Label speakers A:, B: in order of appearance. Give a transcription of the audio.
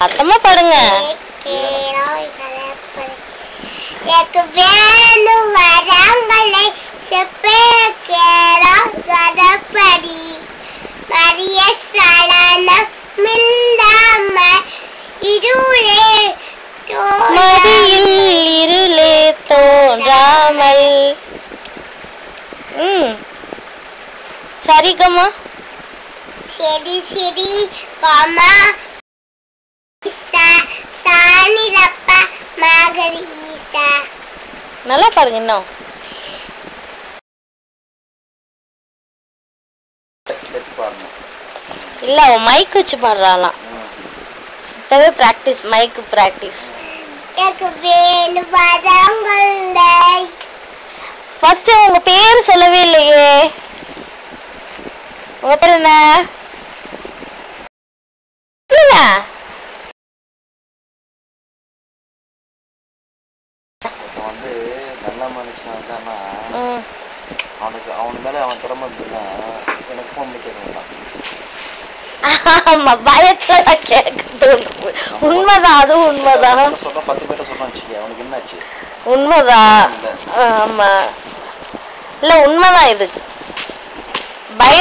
A: சத்தமா பாடுங்க.
B: எனக்கு வேணும் வரங்களை செப்படி மரிய சலனம் மில்லாம இருளே
A: மடியில் இருளே தோன்றாமல். சரிகமா
B: சரி சரி கமா சானிரப்பா மகரீசா.
A: நல்லா பாருங்க. இன்னும் இல்ல அவன் மைக் வச்சு பாடுறாளாம். இப்பவே பிராக்டிஸ், மைக் பிராக்டிஸ்.
B: எனக்கு வேணும் வரங்களை.
A: ஃபர்ஸ்ட் உங்க பேர் சொல்லவே இல்லையே. உங்க பேர் என்ன?
C: வந்து நல்ல மனுஷன் வந்தானா அவனு மேல அவன் திறமை இருந்ததுன்னா எனக்கு ஃபோன் பண்ணி கேட்கலாம்.
A: ஆமா, பயத்துல கேட்கறது உண்மைதான். அது உண்மைதான்.
C: சொன்னா 10 பேர்ட்ட சொன்னா வச்சுக்க அவனுக்கு என்னாச்சு?
A: உண்மைதான். ஆமா, இல்ல உண்மைதான். இது பய